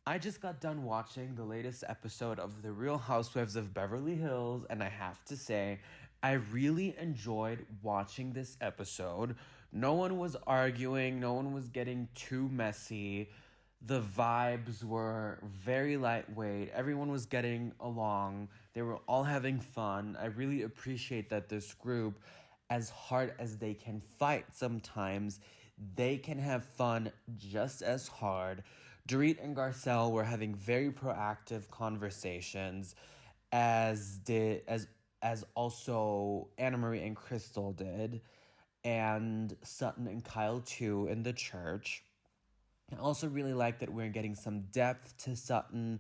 I just got done watching the latest episode of The Real Housewives of Beverly Hills, and I have to say, I really enjoyed watching this episode. No one was arguing, no one was getting too messy. The vibes were very lightweight. Everyone was getting along. They were all having fun. I really appreciate that this group, as hard as they can fight sometimes, they can have fun just as hard. Dorit and Garcelle were having very proactive conversations, as also Anna Marie and Crystal did, and Sutton and Kyle too in the church. I also really like that we're getting some depth to Sutton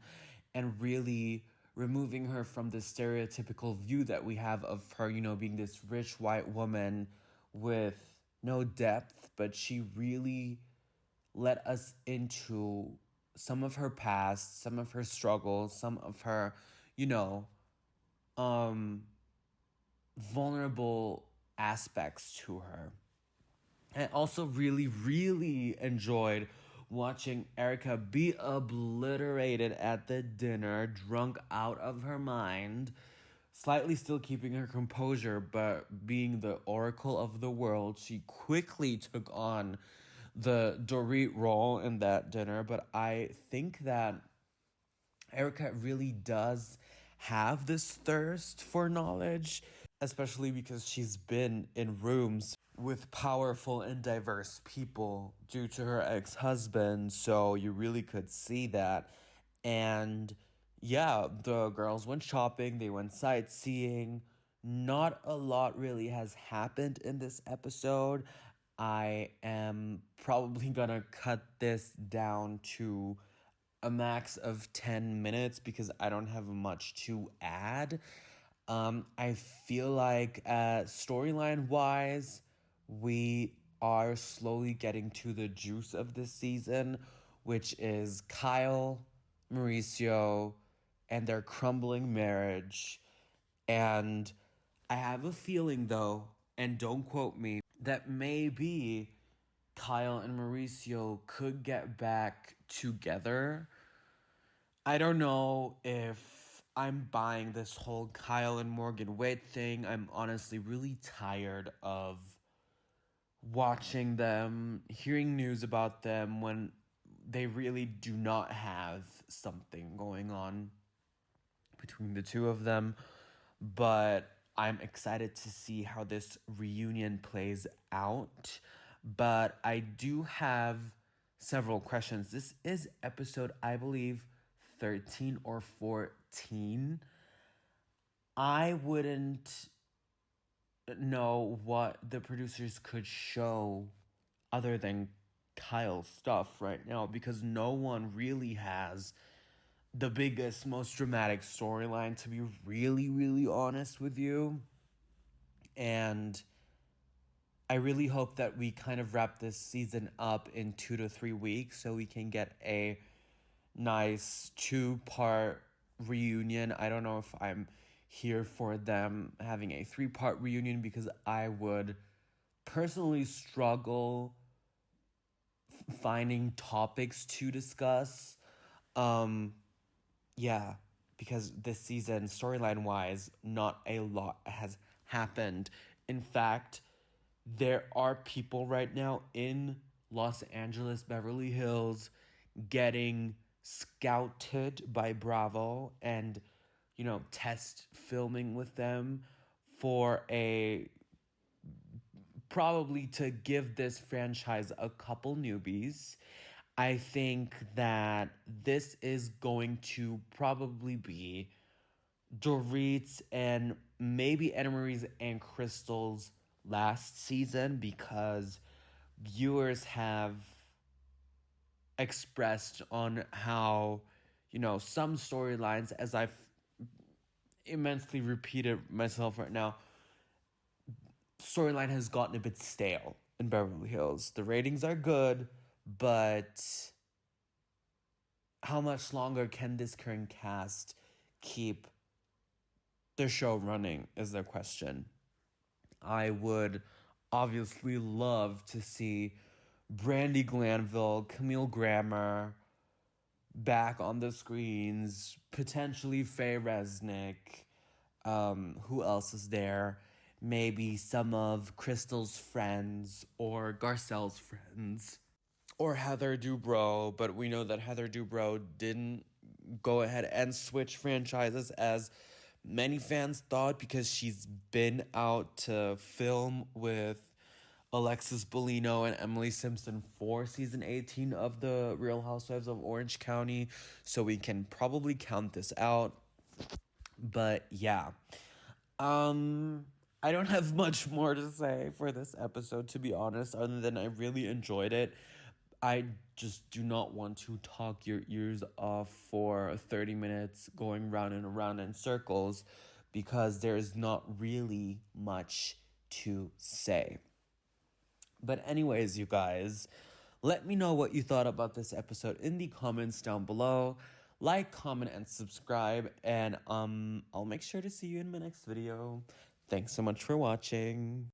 and really removing her from the stereotypical view that we have of her, being this rich white woman with no depth, but she really let us into some of her past, some of her struggles, some of her, you know, um, vulnerable aspects to her. I also really, really enjoyed watching Erika be obliterated at the dinner, drunk out of her mind, slightly still keeping her composure, but being the oracle of the world. She quickly took on the Dorit role in that dinner, but I think that Erika really does have this thirst for knowledge, especially because she's been in rooms with powerful and diverse people due to her ex-husband, so you really could see that. And yeah, the girls went shopping, they went sightseeing. Not a lot really has happened in this episode. I am probably gonna cut this down to a max of 10 minutes because I don't have much to add. I feel like storyline wise, we are slowly getting to the juice of this season, which is Kyle, Mauricio, and their crumbling marriage. And I have a feeling, though, and don't quote me, that maybe Kyle and Mauricio could get back together. I don't know if I'm buying this whole Kyle and Morgan Wade thing. I'm honestly really tired of watching them, hearing news about them when they really do not have something going on between the two of them. But I'm excited to see how this reunion plays out. But I do have several questions. This is episode, I believe, 13 or 14. I wouldn't know what the producers could show other than Kyle's stuff right now because no one really has the biggest, most dramatic storyline, to be really, really honest with you. And I really hope that we kind of wrap this season up in 2 to 3 weeks so we can get a nice 2-part reunion. I don't know if I'm here for them having a 3-part reunion because I would personally struggle finding topics to discuss. Yeah, because this season, storyline wise, not a lot has happened. In fact, there are people right now in Los Angeles, Beverly Hills, getting scouted by Bravo and, test filming with them for probably to give this franchise a couple newbies. I think that this is going to probably be Dorit's and maybe Anna Marie's and Crystal's last season because viewers have expressed on how, some storylines, as I've immensely repeated myself right now, storyline has gotten a bit stale in Beverly Hills. The ratings are good, but how much longer can this current cast keep the show running is the question. I would obviously love to see Brandy Glanville, Camille Grammer, back on the screens. Potentially Faye Resnick. Who else is there? Maybe some of Crystal's friends or Garcelle's friends. Or Heather Dubrow, but we know that Heather Dubrow didn't go ahead and switch franchises as many fans thought, because she's been out to film with Alexis Bellino and Emily Simpson for season 18 of The Real Housewives of Orange County, so we can probably count this out. But yeah, I don't have much more to say for this episode, to be honest, other than I really enjoyed it. I just do not want to talk your ears off for 30 minutes going round and around in circles, because there's not really much to say. But anyways, you guys, let me know what you thought about this episode in the comments down below. Like, comment, and subscribe, and I'll make sure to see you in my next video. Thanks so much for watching.